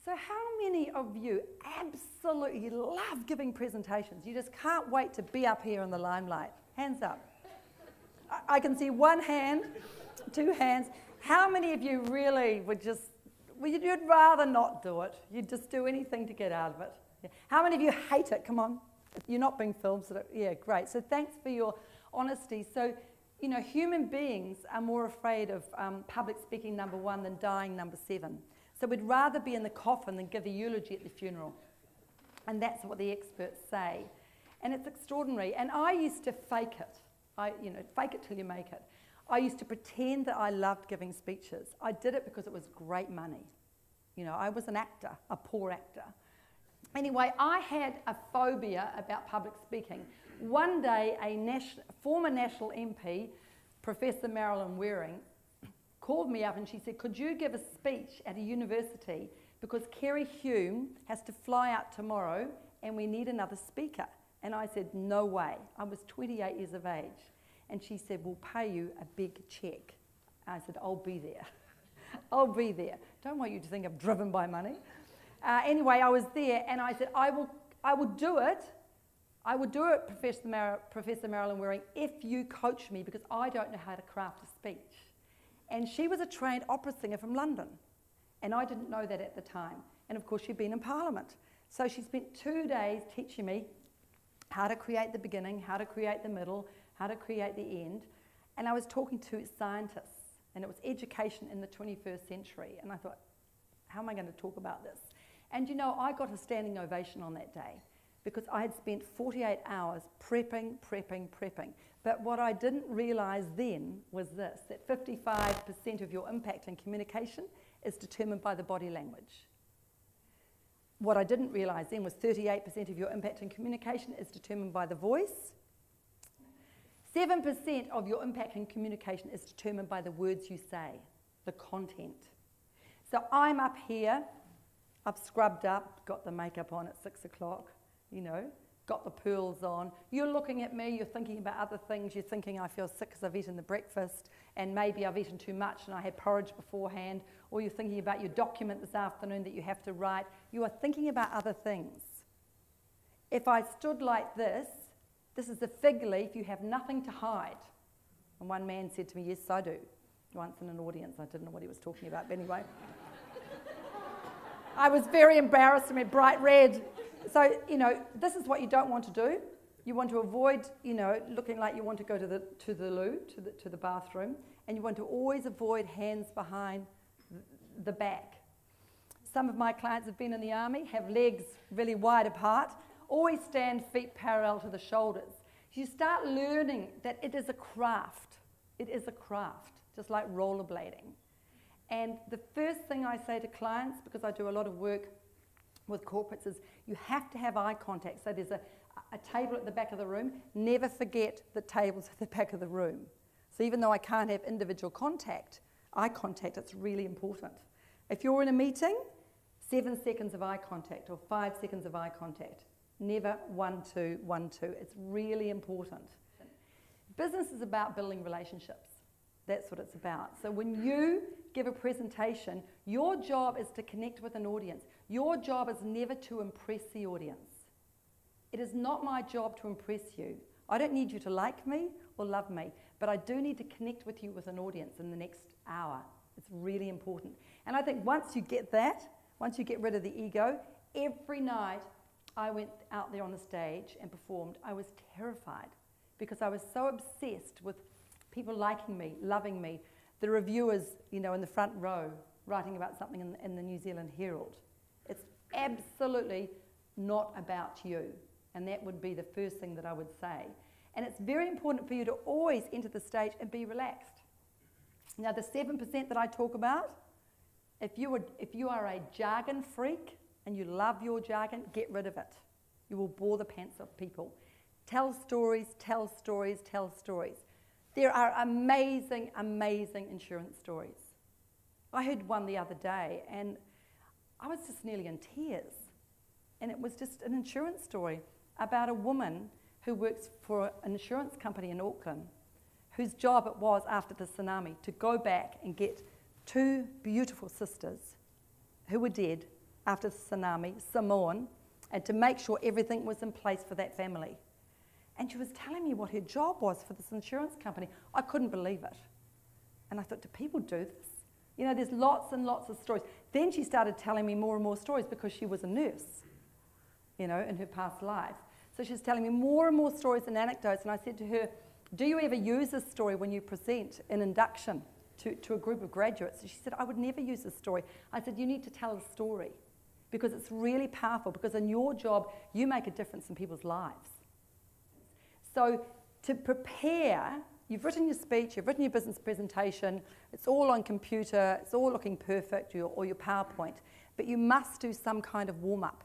So how many of you absolutely love giving presentations? You just can't wait to be up here in the limelight? Hands up. I can see one hand, two hands. How many of you really would just, you'd rather not do it? You'd just do anything to get out of it? Yeah. How many of you hate it? Come on. You're not being filmed, so yeah, great. So thanks for your honesty. So, you know, human beings are more afraid of public speaking, number one, than dying, number 7. So we'd rather be in the coffin than give a eulogy at the funeral. And that's what the experts say. And it's extraordinary. And I used to fake it. Fake it till you make it. I used to pretend that I loved giving speeches. I did it because it was great money. You know, I was an actor, a poor actor. Anyway, I had a phobia about public speaking. One day, a former National MP, Professor Marilyn Waring, called me up and she said, could you give a speech at a university because Kerry Hume has to fly out tomorrow and we need another speaker? And I said, no way. I was 28 years of age. And she said, we'll pay you a big cheque. I said, I'll be there. I'll be there. Don't want you to think I'm driven by money. Anyway, I was there and I said, I will do it. I would do it, Professor Marilyn Waring, if you coach me because I don't know how to craft a speech. And she was a trained opera singer from London. And I didn't know that at the time. And of course, she'd been in Parliament. So she spent 2 days teaching me how to create the beginning, how to create the middle, how to create the end. And I was talking to scientists, and it was education in the 21st century. And I thought, how am I going to talk about this? And you know, I got a standing ovation on that day because I had spent 48 hours prepping. But what I didn't realise then was this, that 55% of your impact in communication is determined by the body language. What I didn't realise then was 38% of your impact in communication is determined by the voice. 7% of your impact in communication is determined by the words you say, the content. So I'm up here, I've scrubbed up, got the makeup on at 6 o'clock, you know, got the pearls on. You're looking at me, you're thinking about other things, you're thinking I feel sick because I've eaten the breakfast and maybe I've eaten too much and I had porridge beforehand, or you're thinking about your document this afternoon that you have to write. You are thinking about other things. If I stood like this is a fig leaf, you have nothing to hide. And one man said to me, yes, I do. Once in an audience, I didn't know what he was talking about, but anyway. I was very embarrassed and went bright red. So, you know, this is what you don't want to do. You want to avoid, you know, looking like you want to go to the loo, to the bathroom, and you want to always avoid hands behind the back. Some of my clients have been in the army, have legs really wide apart, always stand feet parallel to the shoulders. You start learning that it is a craft. It is a craft, just like rollerblading. And the first thing I say to clients, because I do a lot of work with corporates, is you have to have eye contact. So there's a table at the back of the room. Never forget the tables at the back of the room. So even though I can't have individual contact, eye contact, it's really important. If you're in a meeting, 7 seconds of eye contact or 5 seconds of eye contact. Never 1, 2, 1, 2. It's really important. Business is about building relationships. That's what it's about. So when you give a presentation, your job is to connect with an audience. Your job is never to impress the audience. It is not my job to impress you. I don't need you to like me or love me, but I do need to connect with you with an audience in the next hour. It's really important. And I think once you get that, once you get rid of the ego, every night I went out there on the stage and performed, I was terrified because I was so obsessed with people liking me, loving me, the reviewers, you know, in the front row writing about something in the New Zealand Herald. It's absolutely not about you, and that would be the first thing that I would say. And it's very important for you to always enter the stage and be relaxed. Now, the 7% that I talk about, if you are a jargon freak and you love your jargon, get rid of it. You will bore the pants off people. Tell stories, tell stories, tell stories. There are amazing, amazing insurance stories. I heard one the other day and I was just nearly in tears. And it was just an insurance story about a woman who works for an insurance company in Auckland, whose job it was after the tsunami to go back and get 2 beautiful sisters who were dead after the tsunami, Samoan, and to make sure everything was in place for that family. And she was telling me what her job was for this insurance company. I couldn't believe it. And I thought, do people do this? You know, there's lots and lots of stories. Then she started telling me more and more stories because she was a nurse, you know, in her past life. So she was telling me more and more stories and anecdotes. And I said to her, do you ever use this story when you present an induction to a group of graduates? And she said, I would never use this story. I said, you need to tell a story because it's really powerful, because in your job, you make a difference in people's lives. So to prepare, you've written your speech, you've written your business presentation, it's all on computer, it's all looking perfect, or your PowerPoint, but you must do some kind of warm-up.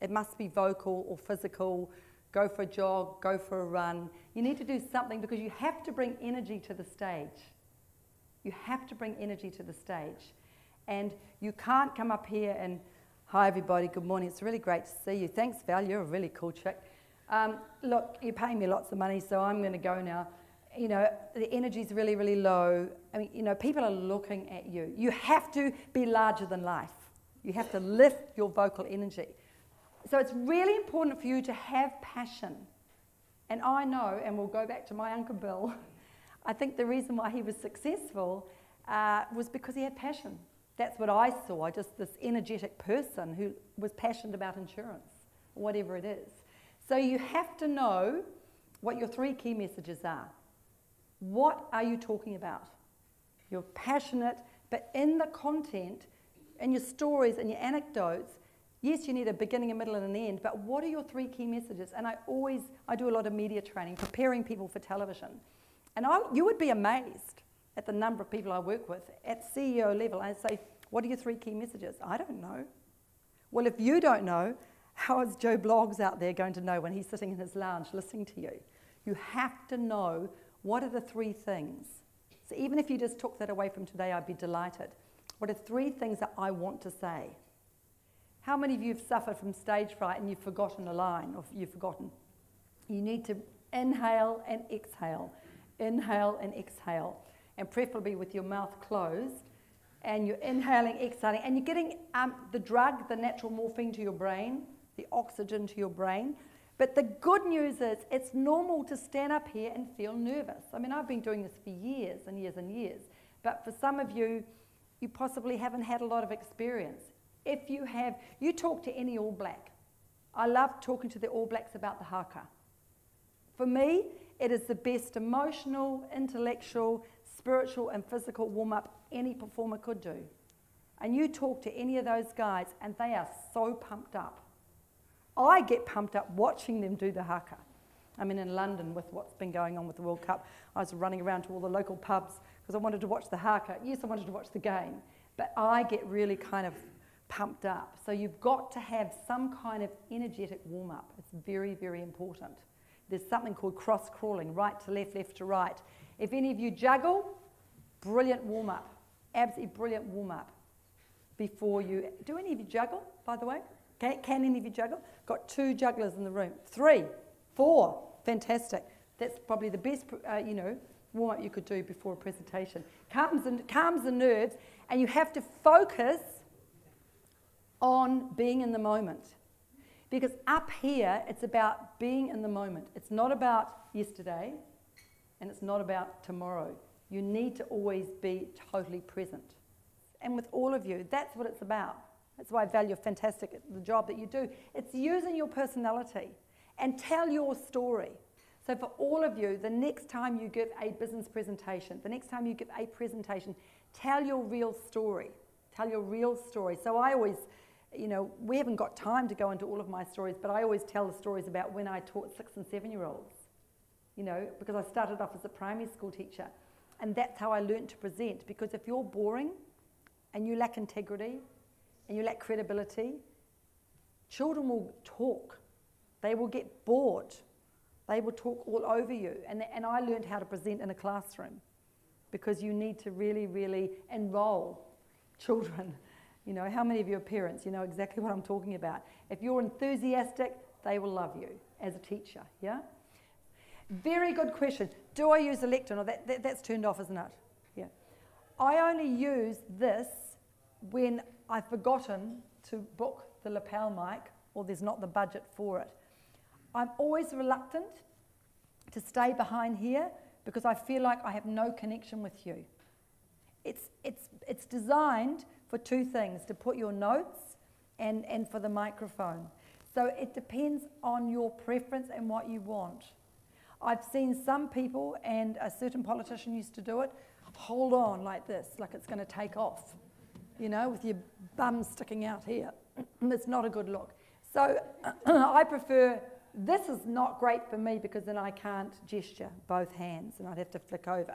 It must be vocal or physical, go for a jog, go for a run. You need to do something because you have to bring energy to the stage. You have to bring energy to the stage. And you can't come up here and, hi everybody, good morning, it's really great to see you. Thanks Val, you're a really cool chick. Look, you're paying me lots of money, so I'm going to go now. You know, the energy's really, really low. I mean, you know, people are looking at you. You have to be larger than life. You have to lift your vocal energy. So it's really important for you to have passion. And I know, and we'll go back to my Uncle Bill, I think the reason why he was successful was because he had passion. That's what I saw, just this energetic person who was passionate about insurance, whatever it is. So you have to know what your 3 key messages are. What are you talking about? You're passionate, but in the content, in your stories and your anecdotes, yes, you need a beginning, a middle, and an end, but what are your 3 key messages? And I do a lot of media training, preparing people for television. And you would be amazed at the number of people I work with at CEO level. I say, what are your 3 key messages? I don't know. Well, if you don't know, how is Joe Bloggs out there going to know when he's sitting in his lounge listening to you? You have to know what are the 3 things. So even if you just took that away from today, I'd be delighted. What are 3 things that I want to say? How many of you have suffered from stage fright and you've forgotten a line, or you've forgotten? You need to inhale and exhale, and preferably with your mouth closed, and you're inhaling, exhaling, and you're getting the drug, the natural morphine to your brain, the oxygen to your brain. But the good news is it's normal to stand up here and feel nervous. I mean, I've been doing this for years and years and years, but for some of you, you possibly haven't had a lot of experience. If you have, you talk to any All Black. I love talking to the All Blacks about the haka. For me, it is the best emotional, intellectual, spiritual and physical warm-up any performer could do. And you talk to any of those guys and they are so pumped up. I get pumped up watching them do the haka. I mean, in London with what's been going on with the World Cup, I was running around to all the local pubs because I wanted to watch the haka. Yes, I wanted to watch the game, but I get really kind of pumped up. So you've got to have some kind of energetic warm-up. It's very, very important. There's something called cross-crawling, right to left, left to right. If any of you juggle, brilliant warm-up, absolutely brilliant warm-up before you... Do any of you juggle, by the way? Can any of you juggle? Got 2 jugglers in the room. 3, 4, fantastic. That's probably the best, warm-up you could do before a presentation. Calms the nerves, and you have to focus on being in the moment. Because up here, it's about being in the moment. It's not about yesterday, and it's not about tomorrow. You need to always be totally present. And with all of you, that's what it's about. That's why I value fantastic the job that you do. It's using your personality and tell your story. So for all of you, the next time you give a business presentation, the next time you give a presentation, tell your real story. Tell your real story. So I always, we haven't got time to go into all of my stories, but I always tell the stories about when I taught 6 and 7-year-olds, because I started off as a primary school teacher. And that's how I learned to present, because if you're boring and you lack integrity and you lack credibility, children will talk. They will get bored. They will talk all over you. And I learned how to present in a classroom, because you need to really, really enroll children. How many of you are parents? You know exactly what I'm talking about. If you're enthusiastic, they will love you as a teacher, yeah? Very good question. Do I use a lectern? Or that's turned off, isn't it? Yeah. I only use this when I've forgotten to book the lapel mic, or there's not the budget for it. I'm always reluctant to stay behind here because I feel like I have no connection with you. It's designed for two things, to put your notes and for the microphone. So it depends on your preference and what you want. I've seen some people, and a certain politician used to do it, hold on like this, like it's going to take off, you know, with your bum sticking out here. It's not a good look. So I prefer, this is not great for me because then I can't gesture both hands and I'd have to flick over.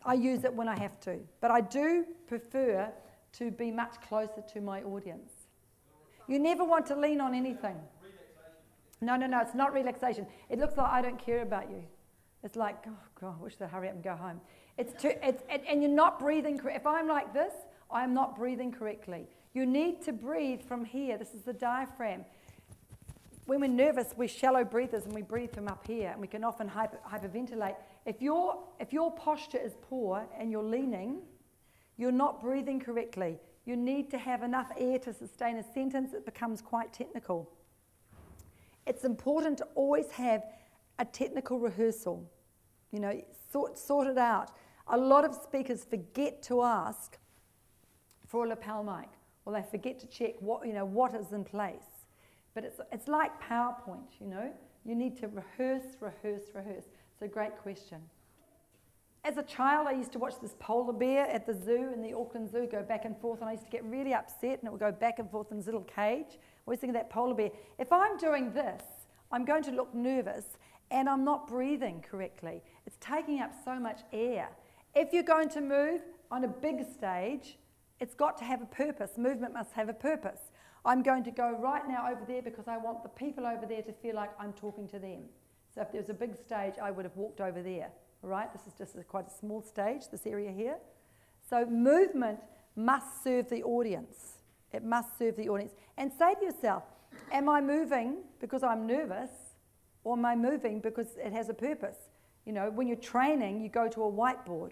I use it when I have to, but I do prefer to be much closer to my audience. You never want to lean on anything. No, it's not relaxation. It looks like I don't care about you. It's like, oh God, I wish they'd hurry up and go home. And you're not breathing correctly. If I'm like this, I'm not breathing correctly. You need to breathe from here. This is the diaphragm. When we're nervous, we're shallow breathers and we breathe from up here, and we can often hyperventilate. If your posture is poor and you're leaning, you're not breathing correctly. You need to have enough air to sustain a sentence. It becomes quite technical. It's important to always have a technical rehearsal. You know, sort it out. A lot of speakers forget to ask for a lapel mic, or they forget to check what is in place. But it's like PowerPoint, you know. You need to rehearse. It's a great question. As a child, I used to watch this polar bear at the zoo, in the Auckland Zoo, go back and forth, and I used to get really upset, and it would go back and forth in this little cage. Always think of that polar bear. If I'm doing this, I'm going to look nervous, and I'm not breathing correctly. It's taking up so much air. If you're going to move on a big stage, it's got to have a purpose. Movement must have a purpose. I'm going to go right now over there because I want the people over there to feel like I'm talking to them. So if there was a big stage, I would have walked over there. All right, this is just quite a small stage, this area here. So movement must serve the audience. It must serve the audience. And say to yourself, am I moving because I'm nervous, or am I moving because it has a purpose? You know, when you're training, you go to a whiteboard.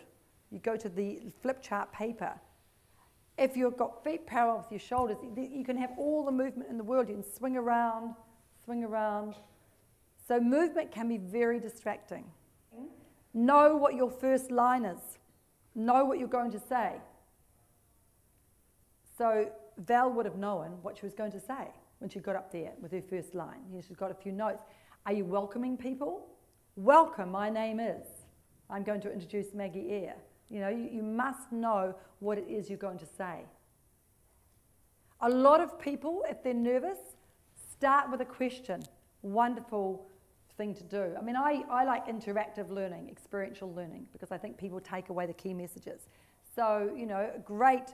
You go to the flip chart paper. If you've got feet parallel with your shoulders, you can have all the movement in the world. You can swing around. So movement can be very distracting. Know what your first line is. Know what you're going to say. So Val would have known what she was going to say when she got up there with her first line. She's got a few notes. Are you welcoming people? Welcome, my name is. I'm going to introduce Maggie Eyre. You know, you must know what it is you're going to say. A lot of people, if they're nervous, start with a question. Wonderful thing to do. I mean, I like interactive learning, experiential learning, because I think people take away the key messages. So, you know, a great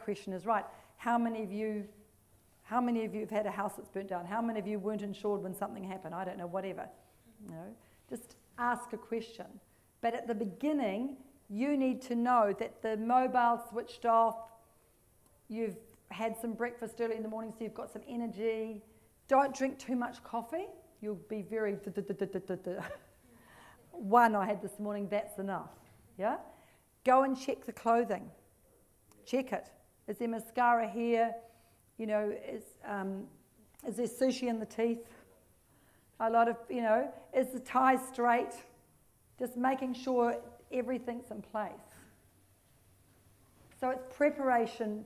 question is, right, how many of you have had a house that's burnt down? How many of you weren't insured when something happened? I don't know, whatever. You know, just ask a question. But at the beginning, you need to know that the mobile switched off, you've had some breakfast early in the morning, so you've got some energy. Don't drink too much coffee. You'll be very... One I had this morning, that's enough. Yeah? Go and check the clothing. Check it. Is there mascara here? You know, is there sushi in the teeth? A lot of, you know, is the tie straight? Just making sure everything's in place. So it's preparation.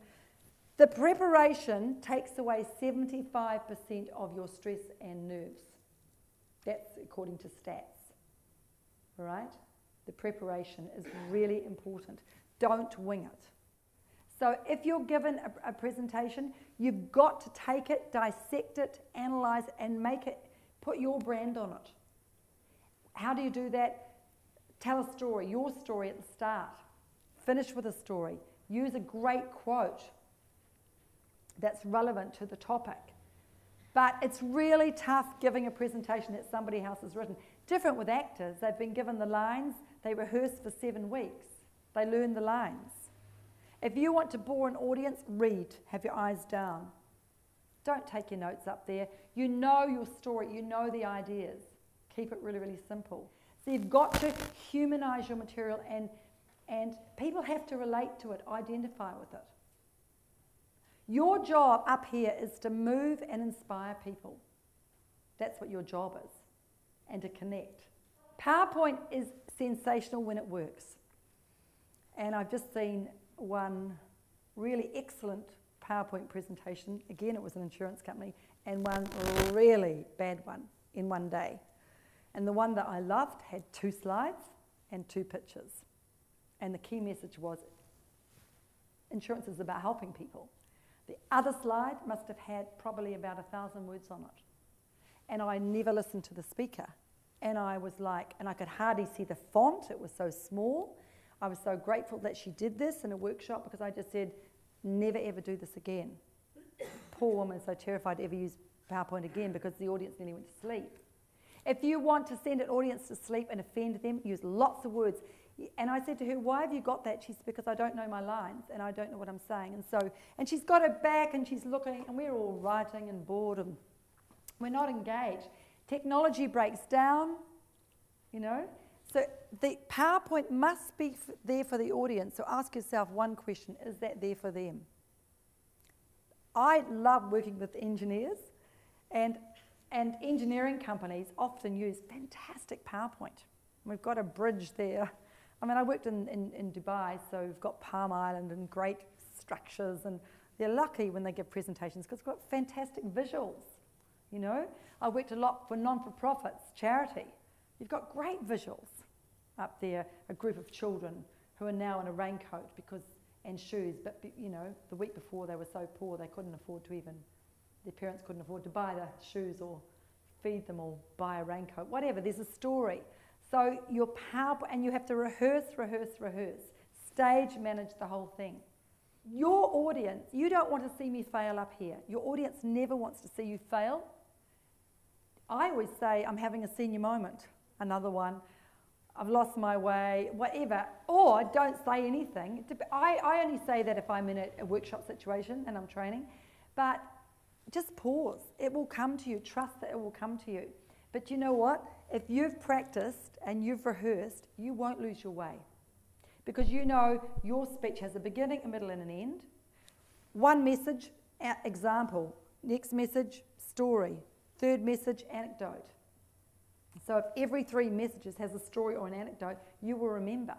The preparation takes away 75% of your stress and nerves. That's according to stats. All right? The preparation is really important. Don't wing it. So if you're given a presentation, you've got to take it, dissect it, analyze it, and make it, put your brand on it. How do you do that? Tell a story, your story at the start. Finish with a story. Use a great quote that's relevant to the topic. But it's really tough giving a presentation that somebody else has written. Different with actors. They've been given the lines. They rehearse for 7 weeks. They learn the lines. If you want to bore an audience, read. Have your eyes down. Don't take your notes up there. You know your story. You know the ideas. Keep it really, really simple. So you've got to humanize your material, and people have to relate to it, identify with it. Your job up here is to move and inspire people. That's what your job is, and to connect. PowerPoint is sensational when it works. And I've just seen one really excellent PowerPoint presentation. Again, it was an insurance company, and one really bad one in one day. And the one that I loved had 2 slides and 2 pictures. And the key message was, insurance is about helping people. The other slide must have had probably about 1,000 words on it. And I never listened to the speaker. And I was like, and I could hardly see the font, it was so small. I was so grateful that she did this in a workshop, because I just said, never ever do this again. Poor woman, so terrified to ever use PowerPoint again, because the audience nearly went to sleep. If you want to send an audience to sleep and offend them, use lots of words. And I said to her, why have you got that? She said, because I don't know my lines and I don't know what I'm saying. And she's got her back and she's looking, and we're all writing and bored and we're not engaged. Technology breaks down, you know. So the PowerPoint must be there for the audience. So ask yourself one question, is that there for them? I love working with engineers, and engineering companies often use fantastic PowerPoint. We've got a bridge there. I mean, I worked in Dubai, so we've got Palm Island and great structures, and they're lucky when they give presentations because we've got fantastic visuals, you know. I worked a lot for non-for-profits, charity. You've got great visuals up there, a group of children who are now in a raincoat and shoes, but you know, the week before they were so poor they couldn't afford to even, their parents couldn't afford to buy the shoes or feed them or buy a raincoat, whatever. There's a story. So your PowerPoint, and you have to rehearse, stage manage the whole thing. Your audience, you don't want to see me fail up here. Your audience never wants to see you fail. I always say, I'm having a senior moment, another one. I've lost my way, whatever. Or don't say anything. I only say that if I'm in a workshop situation and I'm training. But just pause. It will come to you. Trust that it will come to you. But you know what? If you've practiced and you've rehearsed, you won't lose your way. Because you know your speech has a beginning, a middle and an end. One message, example. Next message, story. Third message, anecdote. So if every 3 messages has a story or an anecdote, you will remember.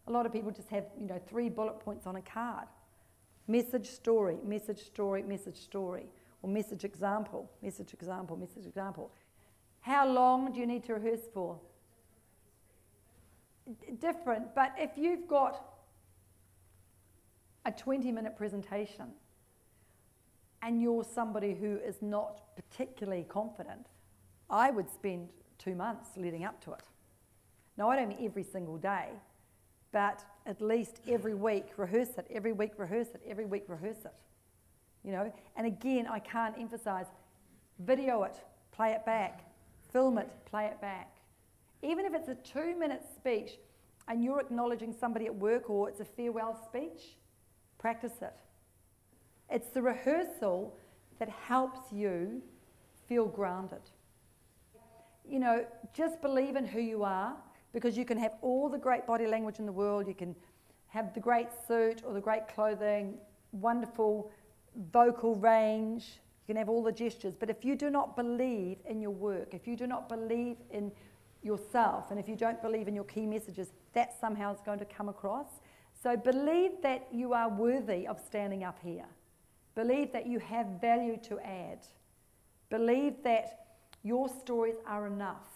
A lot of people just have, 3 bullet points on a card. Message, story, message, story, message, story. Or message, example, message, example, message, example. How long do you need to rehearse for? Different, but if you've got a 20-minute presentation and you're somebody who is not particularly confident, I would spend 2 months leading up to it. Now, I don't mean every single day, but at least every week rehearse it, every week rehearse it, every week rehearse it. And again, I can't emphasize, video it, play it back, film it, play it back. Even if it's a 2-minute speech and you're acknowledging somebody at work, or it's a farewell speech, practice it. It's the rehearsal that helps you feel grounded. Just believe in who you are, because you can have all the great body language in the world, you can have the great suit or the great clothing, wonderful vocal range, you can have all the gestures, but if you do not believe in your work, if you do not believe in yourself, and if you don't believe in your key messages, that somehow is going to come across. So believe that you are worthy of standing up here. Believe that you have value to add. Believe that your stories are enough.